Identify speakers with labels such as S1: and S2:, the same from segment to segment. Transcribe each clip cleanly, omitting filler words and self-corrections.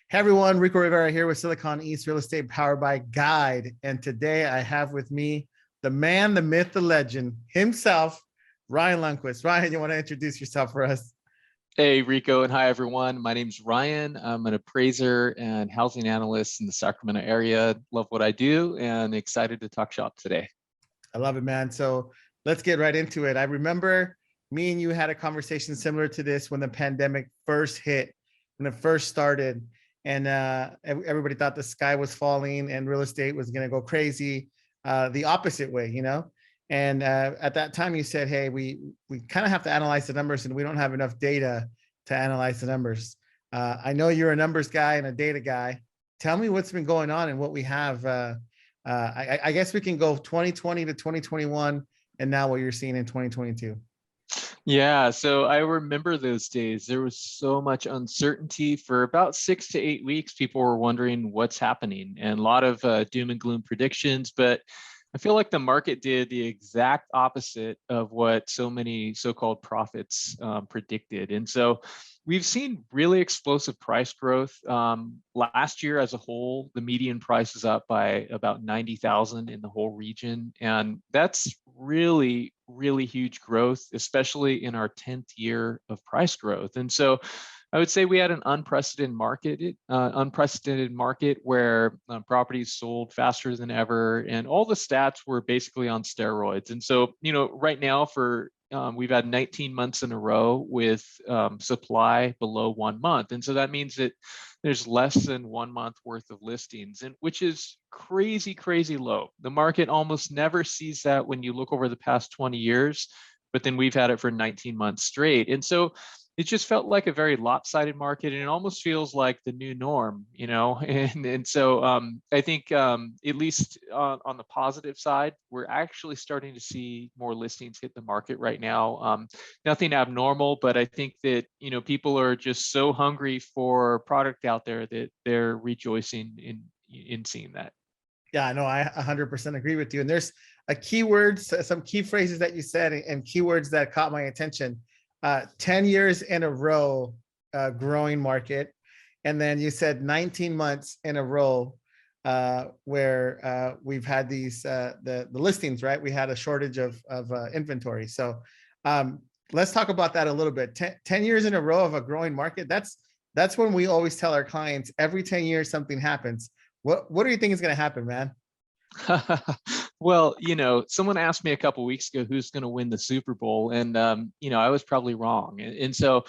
S1: Hey everyone, Rico Rivera here with Silicon East Real Estate powered by Guide. And today I have with me the man, the myth, the legend himself, Ryan Lundquist. Ryan, you want to introduce yourself for us?
S2: Hey, Rico, and hi, everyone. My name's Ryan. I'm an appraiser and housing analyst in the Sacramento area. Love what I do and excited to talk shop today.
S1: I love it, man. So let's get right into it. I remember me and you had a conversation similar to this when the pandemic first hit, when it first started, and everybody thought the sky was falling and real estate was going to go crazy, the opposite way, you know. And at that time, you said, "Hey, we kind of have to analyze the numbers, and we don't have enough data to analyze the numbers." I know you're a numbers guy and a data guy. Tell me what's been going on and what we have. I guess we can go 2020 to 2021 and now what you're seeing in 2022.
S2: Yeah, so I remember those days. There was so much uncertainty for about 6 to 8 weeks. People were wondering what's happening and a lot of doom and gloom predictions. But I feel like the market did the exact opposite of what so many so-called prophets predicted. And so we've seen really explosive price growth. Last year as a whole, the median price is up by about 90,000 in the whole region. And that's really, really huge growth, especially in our 10th year of price growth. And so I would say we had an unprecedented market where properties sold faster than ever, and all the stats were basically on steroids. And so, right now we've had 19 months in a row with supply below 1 month, and so that means that there's less than 1 month worth of listings, and which is crazy, crazy low. The market almost never sees that when you look over the past 20 years, but then we've had it for 19 months straight, and so it just felt like a very lopsided market, and it almost feels like the new norm, and so I think at least on the positive side, we're actually starting to see more listings hit the market right now. Nothing abnormal, but I think that people are just so hungry for product out there that they're rejoicing in seeing that.
S1: Yeah, no, I 100% agree with you. And there's a keywords, some key phrases that you said and keywords that caught my attention. 10 years in a row, growing market. And then you said 19 months in a row where we've had these, the listings, right? We had a shortage of inventory. So let's talk about that a little bit. 10 years in a row of a growing market. That's when we always tell our clients every 10 years something happens. What do you think is going to happen, man?
S2: Well, someone asked me a couple of weeks ago who's going to win the Super Bowl, and I was probably wrong. And so,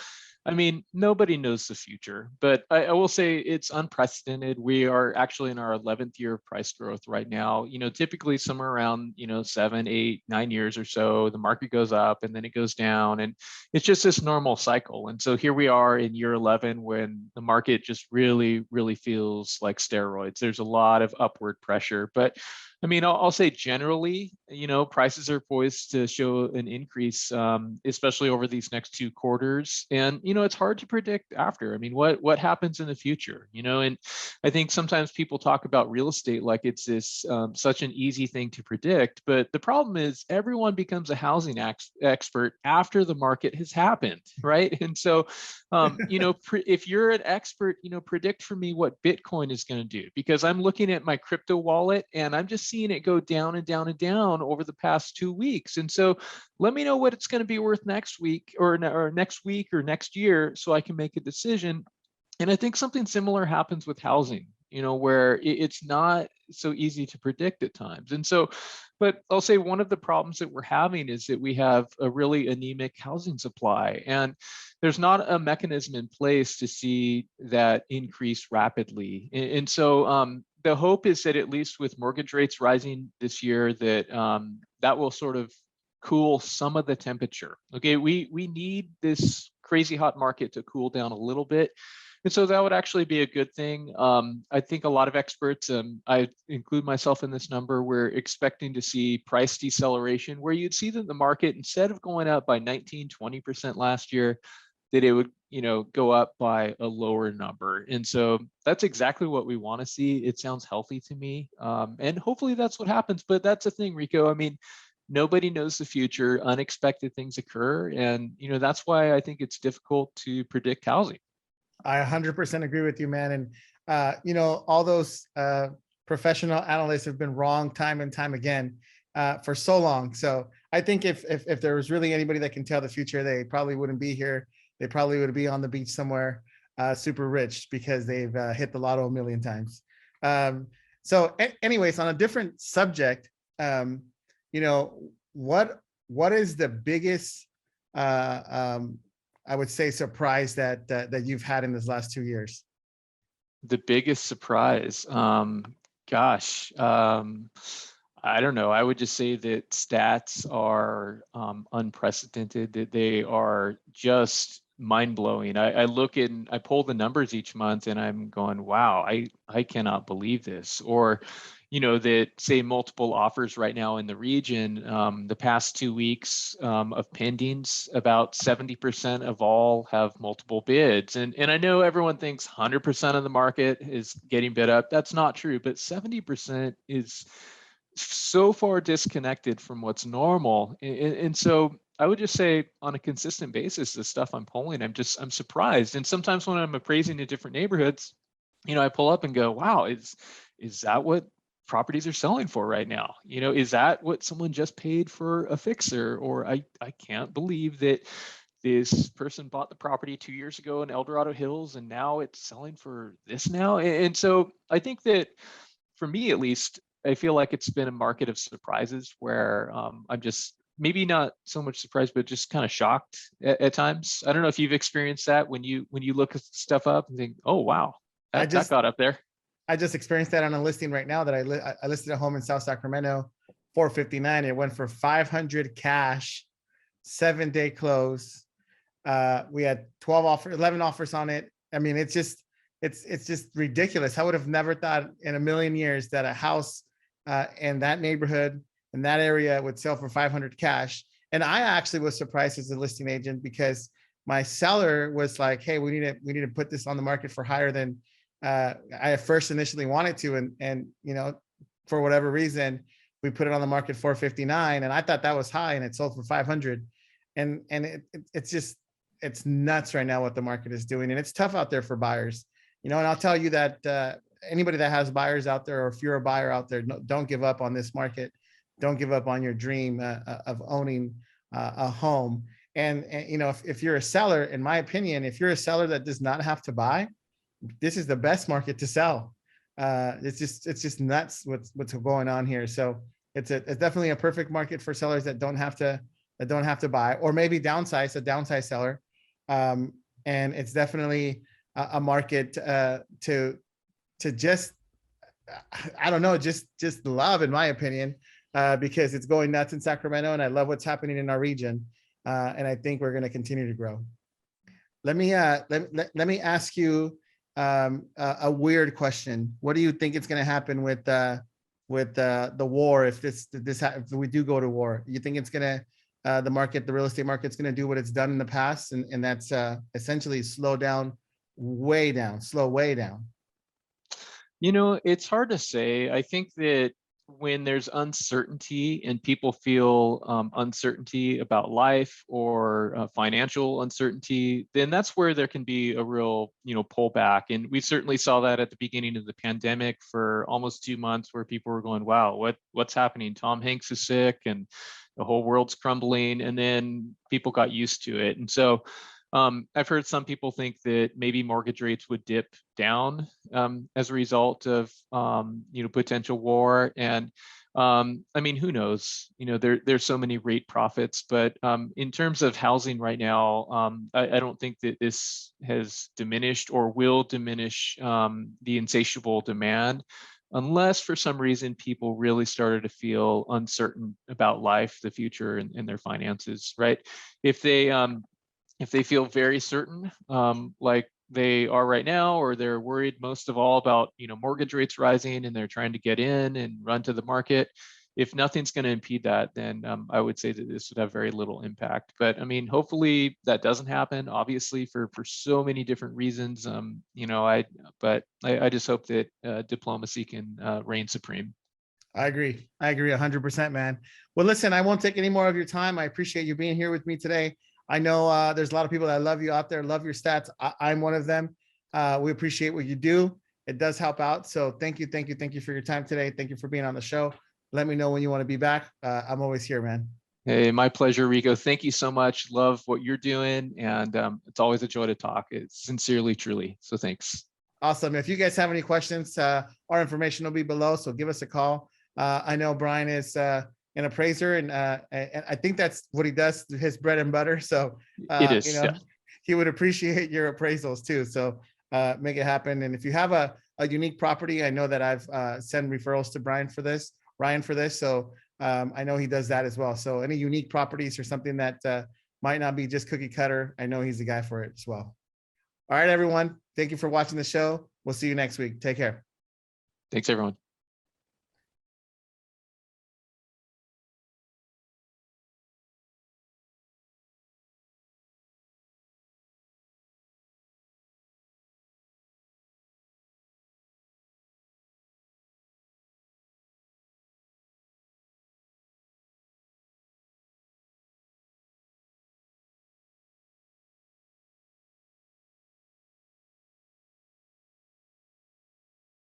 S2: I mean, nobody knows the future, but I will say it's unprecedented. We are actually in our 11th year of price growth right now. Typically somewhere around 7, 8, 9 years or so, the market goes up and then it goes down, and it's just this normal cycle. And so here we are in year 11 when the market just really, really feels like steroids. There's a lot of upward pressure, but I mean, I'll say generally, prices are poised to show an increase, especially over these next 2 quarters. And, it's hard to predict after. I mean, what happens in the future, and I think sometimes people talk about real estate like it's this such an easy thing to predict. But the problem is everyone becomes a housing expert after the market has happened, right? And so, if you're an expert, predict for me what Bitcoin is going to do, because I'm looking at my crypto wallet and I'm just seeing it go down and down and down over the past 2 weeks. And so let me know what it's going to be worth next week or next week or next year so I can make a decision. And I think something similar happens with housing, where it's not so easy to predict at times. And so, but I'll say one of the problems that we're having is that we have a really anemic housing supply, and there's not a mechanism in place to see that increase rapidly. And so the hope is that at least with mortgage rates rising this year, that that will sort of cool some of the temperature. Okay, we need this crazy hot market to cool down a little bit. And so that would actually be a good thing. I think a lot of experts, I include myself in this number, we're expecting to see price deceleration, where you'd see that the market, instead of going up by 19, 20% last year, that it would go up by a lower number. And so that's exactly what we want to see. It sounds healthy to me. And hopefully that's what happens. But that's the thing, Rico. I mean, nobody knows the future. Unexpected things occur. And that's why I think it's difficult to predict housing.
S1: I 100% agree with you, man. And all those professional analysts have been wrong time and time again for so long. So I think if there was really anybody that can tell the future, they probably wouldn't be here. They probably would be on the beach somewhere, super rich because they've hit the lotto a million times. Anyways, on a different subject, um, you know, what is the biggest I would say surprise that you've had in this last 2 years?
S2: The biggest surprise, gosh, I don't know. I would just say that stats are unprecedented, that they are just mind blowing. I look and I pull the numbers each month and I'm going, wow, I cannot believe this. Or, that say multiple offers right now in the region, the past 2 weeks of pendings, about 70% of all have multiple bids. And I know everyone thinks 100% of the market is getting bid up. That's not true, but 70% is so far disconnected from what's normal. And so I would just say on a consistent basis, the stuff I'm pulling, I'm surprised. And sometimes when I'm appraising the different neighborhoods, I pull up and go, wow, is that what properties are selling for right now? Is that what someone just paid for a fixer? Or I can't believe that this person bought the property 2 years ago in El Dorado Hills and now it's selling for this now. And so I think that for me, at least, I feel like it's been a market of surprises where I'm just maybe not so much surprised, but just kind of shocked at times. I don't know if you've experienced that when you look at stuff up and think, oh wow, that got up there.
S1: I just experienced that on a listing right now that I listed a home in South Sacramento, 459. It went for 500 cash, 7-day close. We had 11 offers on it. I mean, it's just ridiculous. I would have never thought in a million years that a house in that neighborhood, in that area, would sell for 500 cash. And I actually was surprised as a listing agent because my seller was like, "Hey, we need to put this on the market for higher than I first initially wanted to." And for whatever reason, we put it on the market 459, and I thought that was high, and it sold for 500. And it's nuts right now what the market is doing, and it's tough out there for buyers. And I'll tell you that anybody that has buyers out there, or if you're a buyer out there, don't give up on this market. Don't give up on your dream of owning a home. And if you're a seller, in my opinion, if you're a seller that does not have to buy, this is the best market to sell. It's just nuts what's going on here. So it's definitely a perfect market for sellers that don't have to buy, or maybe downsize, a downsize seller. And it's definitely a market to just, I don't know, just love, in my opinion, because it's going nuts in Sacramento, and I love what's happening in our region, and I think we're going to continue to grow. Let me ask you a weird question. What do you think is going to happen with the war if if we do go to war? You think it's going to the real estate market's going to do what it's done in the past, and that's essentially slow way down?
S2: It's hard to say. I think that when there's uncertainty and people feel uncertainty about life or financial uncertainty, then that's where there can be a real, pullback. And we certainly saw that at the beginning of the pandemic for almost 2 months, where people were going, wow, what's happening? Tom Hanks is sick and the whole world's crumbling. And then people got used to it. And so I've heard some people think that maybe mortgage rates would dip down as a result of potential war. And I mean, who knows? There's so many rate profits, but in terms of housing right now, I don't think that this has diminished or will diminish the insatiable demand, unless for some reason people really started to feel uncertain about life, the future, and their finances. Right? If they feel very certain, like they are right now, or they're worried most of all about mortgage rates rising and they're trying to get in and run to the market, if nothing's going to impede that, then I would say that this would have very little impact. But I mean, hopefully that doesn't happen, obviously, for so many different reasons. I just hope that diplomacy can reign supreme.
S1: I agree 100%, man. Well, listen, I won't take any more of your time. I appreciate you being here with me today. I know there's a lot of people that love you out there, love your stats. I'm one of them. We appreciate what you do. It does help out. So thank you for your time today. Thank you for being on the show. Let me know when you want to be back. I'm always here, man.
S2: Hey, my pleasure, Rico. Thank you so much. Love what you're doing. And it's always a joy to talk. It's sincerely, truly. So thanks.
S1: Awesome. If you guys have any questions, our information will be below. So give us a call. I know Brian is an appraiser, and I think that's what he does, his bread and butter. So,
S2: It is. Yeah.
S1: he would appreciate your appraisals too. So make it happen. And if you have a unique property, I know that I've sent referrals to Ryan for this. So I know he does that as well. So any unique properties or something that might not be just cookie cutter, I know he's the guy for it as well. All right, everyone. Thank you for watching the show. We'll see you next week. Take care.
S2: Thanks, everyone.